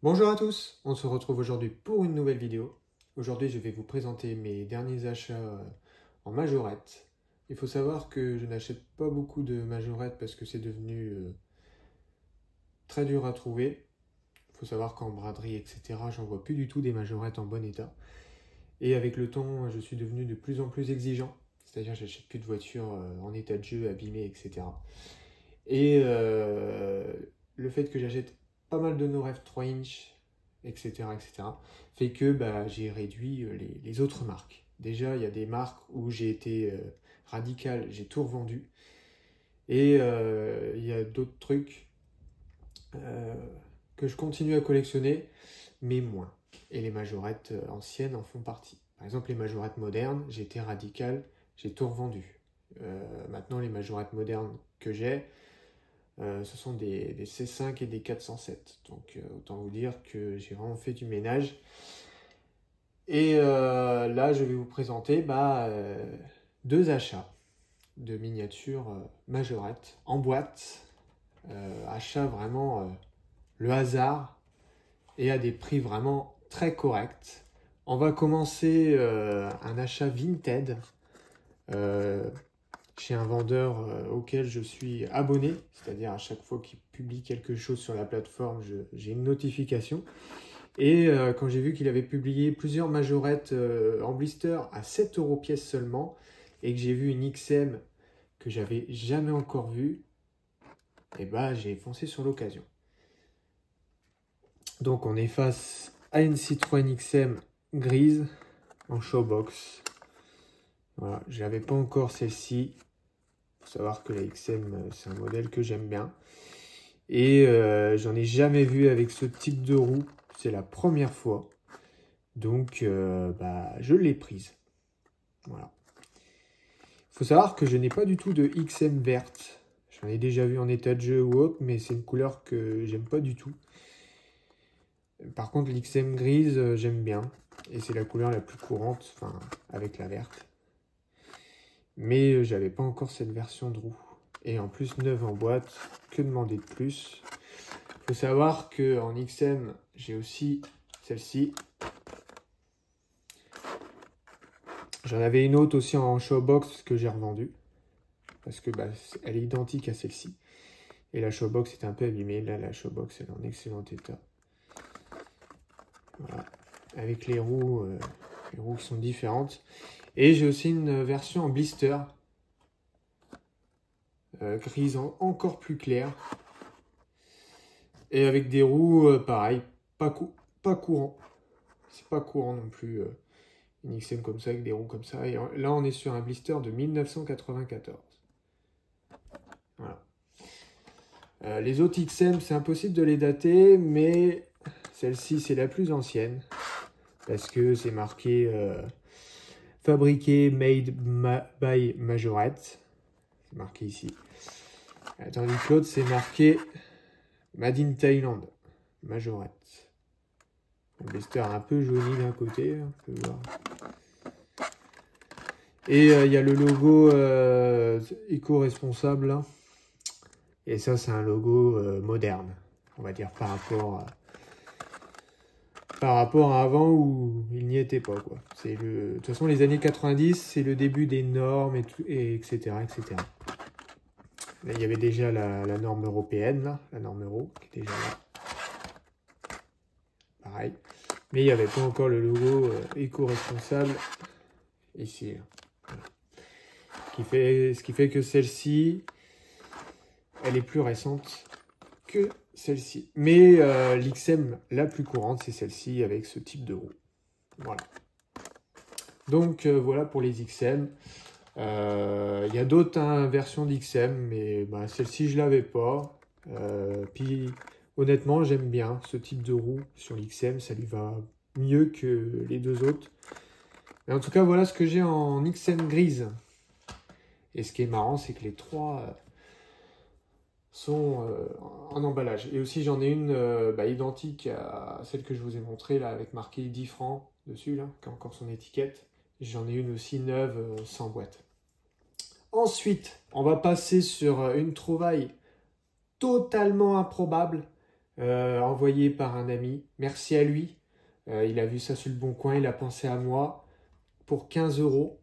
Bonjour à tous, on se retrouve aujourd'hui pour une nouvelle vidéo. Aujourd'hui je vais vous présenter mes derniers achats en majorette. Il faut savoir que je n'achète pas beaucoup de majorettes parce que c'est devenu très dur à trouver. Il faut savoir qu'en braderie etc. j'en vois plus du tout des majorettes en bon état. Et avec le temps je suis devenu de plus en plus exigeant. C'est-à-dire j'achète plus de voitures en état de jeu, abîmées etc. Et le fait que j'achète pas mal de No-Ref 3 inch, etc., fait que j'ai réduit les autres marques. Déjà, il y a des marques où j'ai été radical, j'ai tout revendu. Et il y a d'autres trucs euh, que je continue à collectionner, mais moins. Et les majorettes anciennes en font partie. Par exemple, les majorettes modernes, j'ai été radical, j'ai tout revendu. Maintenant, les majorettes modernes que j'ai, ce sont des C5 et des 407. Donc autant vous dire que j'ai vraiment fait du ménage. Et là, je vais vous présenter deux achats de miniatures majorettes en boîte. Achat vraiment le hasard et à des prix vraiment très corrects. On va commencer un achat Vinted. Euh, Chez un vendeur auquel je suis abonné, c'est-à-dire à chaque fois qu'il publie quelque chose sur la plateforme, j'ai une notification. Et quand j'ai vu qu'il avait publié plusieurs majorettes en blister à 7 € pièce seulement, et que j'ai vu une XM que j'avais jamais encore vue, et j'ai foncé sur l'occasion. Donc on est face à une Citroën XM grise en showbox. Voilà, je n'avais pas encore celle-ci. Faut savoir que la XM, c'est un modèle que j'aime bien. Et j'en ai jamais vu avec ce type de roue. C'est la première fois. Donc, je l'ai prise. Voilà. Faut savoir que je n'ai pas du tout de XM verte. J'en ai déjà vu en état de jeu ou autre, mais c'est une couleur que j'aime pas du tout. Par contre, l'XM grise, j'aime bien. Et c'est la couleur la plus courante, enfin, avec la verte. Mais j'avais pas encore cette version de roue. Et en plus, neuve en boîte, que demander de plus? Faut savoir qu'en XM, j'ai aussi celle-ci. J'en avais une autre aussi en showbox que j'ai revendue. Parce que elle est identique à celle-ci. Et la showbox était un peu abîmée. Là, la showbox, elle est en excellent état. Voilà. Avec les roues qui sont différentes. Et j'ai aussi une version en blister. Grise encore plus claire. Et avec des roues, pareil, pas courant. C'est pas courant non plus. Une XM comme ça, avec des roues comme ça. Et là, on est sur un blister de 1994. Voilà. Les autres XM, c'est impossible de les dater, mais celle-ci, c'est la plus ancienne. Parce que c'est marqué fabriqué made by Majorette. C'est marqué ici. Tandis que l'autre, c'est marqué Made in Thailand. Majorette. Le blister un peu jauni d'un côté, on peut voir. Et il y a le logo éco-responsable là. Et ça, c'est un logo moderne, on va dire, par rapport à avant où il n'y était pas, quoi. De toute façon, les années 90, c'est le début des normes, etc., etc. Là, il y avait déjà la norme européenne, là, la norme euro, qui était déjà là. Pareil. Mais il n'y avait pas encore le logo éco-responsable ici. Là. Voilà. Ce qui fait que celle-ci, elle est plus récente que celle-ci. Mais l'XM la plus courante, c'est celle-ci avec ce type de roue. Voilà. Donc voilà pour les XM. Il y a d'autres versions d'XM, mais celle-ci je l'avais pas. Puis honnêtement, j'aime bien ce type de roue sur l'XM, ça lui va mieux que les deux autres. Mais en tout cas, voilà ce que j'ai en XM grise. Et ce qui est marrant, c'est que les trois sont en emballage. Et aussi, j'en ai une identique à celle que je vous ai montrée, là, avec marqué 10 francs dessus, là, qui a encore son étiquette. J'en ai une aussi neuve, sans boîte. Ensuite, on va passer sur une trouvaille totalement improbable. envoyé par un ami. Merci à lui. Il a vu ça sur le bon coin, il a pensé à moi pour 15 euros.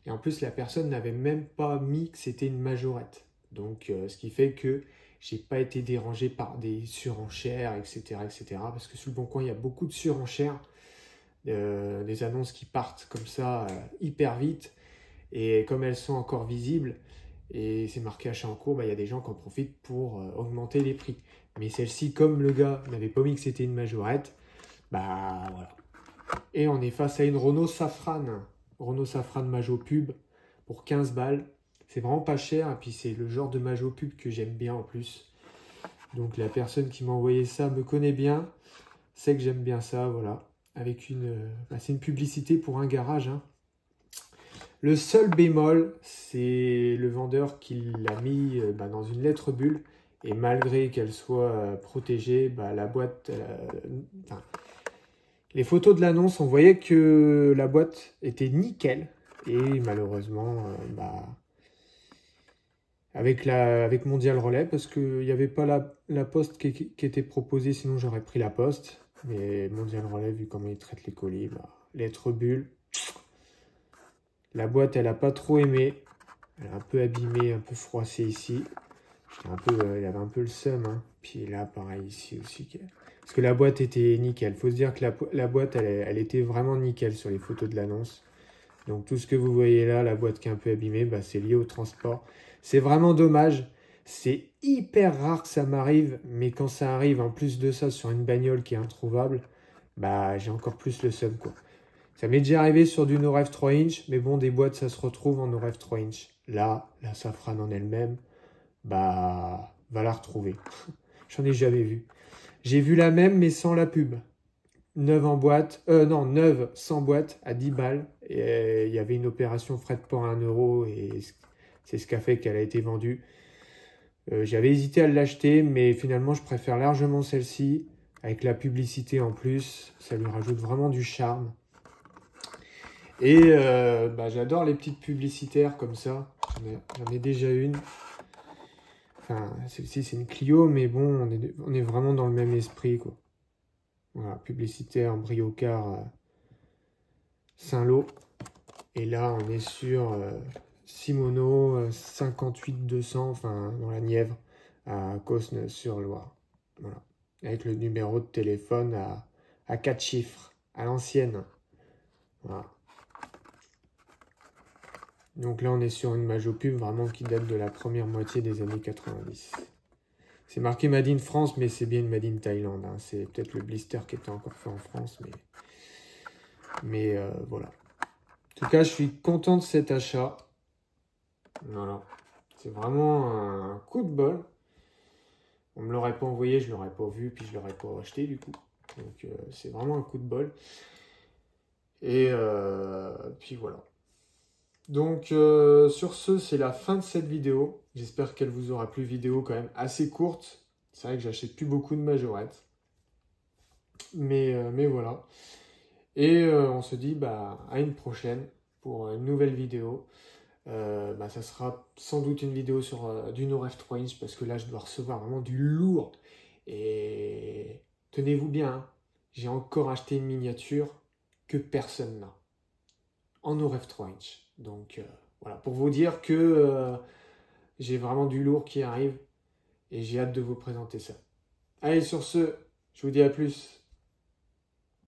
Et en plus, la personne n'avait même pas mis que c'était une majorette. Donc, ce qui fait que j'ai pas été dérangé par des surenchères, etc., etc. Parce que sur le bon coin, il y a beaucoup de surenchères, des annonces qui partent comme ça hyper vite. Et comme elles sont encore visibles, et c'est marqué achat en cours, bah, y a des gens qui en profitent pour augmenter les prix. Mais celle-ci, comme le gars n'avait pas mis que c'était une majorette, bah voilà. Et on est face à une Renault Safran. Renault Safran Majo Pub pour 15 balles. C'est vraiment pas cher, et puis c'est le genre de Majo Pub que j'aime bien en plus. Donc la personne qui m'a envoyé ça me connaît bien, sait que j'aime bien ça, voilà. Avec c'est une publicité pour un garage, hein. Le seul bémol, c'est le vendeur qui l'a mis dans une lettre bulle. Et malgré qu'elle soit protégée, la boîte... les photos de l'annonce, on voyait que la boîte était nickel. Et malheureusement, avec Mondial Relais, parce qu'il n'y avait pas la poste qui était proposée, sinon j'aurais pris la poste. Mais Mondial Relais, vu comment ils traitent les colis, lettre bulle... La boîte, elle n'a pas trop aimé. Elle est un peu abîmée, un peu froissée ici. Il avait un peu le seum, hein. Puis là, pareil ici aussi. Parce que la boîte était nickel. Il faut se dire que la boîte, elle était vraiment nickel sur les photos de l'annonce. Donc tout ce que vous voyez là, la boîte qui est un peu abîmée, c'est lié au transport. C'est vraiment dommage. C'est hyper rare que ça m'arrive. Mais quand ça arrive, en plus de ça, sur une bagnole qui est introuvable, j'ai encore plus le seum, quoi. Ça m'est déjà arrivé sur du No Ref 3 inch, mais bon, des boîtes, ça se retrouve en No Ref 3 inch. Là, la Safran en elle-même, va la retrouver. J'en ai jamais vu. J'ai vu la même, mais sans la pub. Neuve en boîte, non, neuve sans boîte, à 10 balles. Et il y avait une opération frais de port à 1 euro, et c'est ce qui a fait qu'elle a été vendue. J'avais hésité à l'acheter, mais finalement, je préfère largement celle-ci, avec la publicité en plus. Ça lui rajoute vraiment du charme. Et j'adore les petites publicitaires comme ça. J'en ai déjà une. Enfin, celle-ci, c'est une Clio, mais bon, on est vraiment dans le même esprit, quoi. Voilà, publicitaire Briocar Saint-Lô. Et là, on est sur Simono 58 200, enfin, dans la Nièvre, à Cosne-sur-Loire. Voilà. Avec le numéro de téléphone à 4 chiffres, à l'ancienne. Voilà. Donc là, on est sur une Majo Pub vraiment qui date de la première moitié des années 90. C'est marqué Made in France, mais c'est bien une Made in Thaïlande, hein. C'est peut-être le blister qui était encore fait en France, mais voilà. En tout cas, je suis content de cet achat. Voilà. C'est vraiment un coup de bol. On ne me l'aurait pas envoyé, je ne l'aurais pas vu, puis je ne l'aurais pas acheté du coup. Donc c'est vraiment un coup de bol. Et puis voilà. Donc sur ce, c'est la fin de cette vidéo. J'espère qu'elle vous aura plu. Vidéo quand même assez courte. C'est vrai que j'achète plus beaucoup de majorettes. Mais voilà. Et on se dit à une prochaine pour une nouvelle vidéo. Ça sera sans doute une vidéo sur du No Ref 3 inch parce que là je dois recevoir vraiment du lourd. Et tenez-vous bien, hein, j'ai encore acheté une miniature que personne n'a en No Ref 3 inch. Donc voilà, pour vous dire que j'ai vraiment du lourd qui arrive et j'ai hâte de vous présenter ça. Allez, sur ce, je vous dis à plus.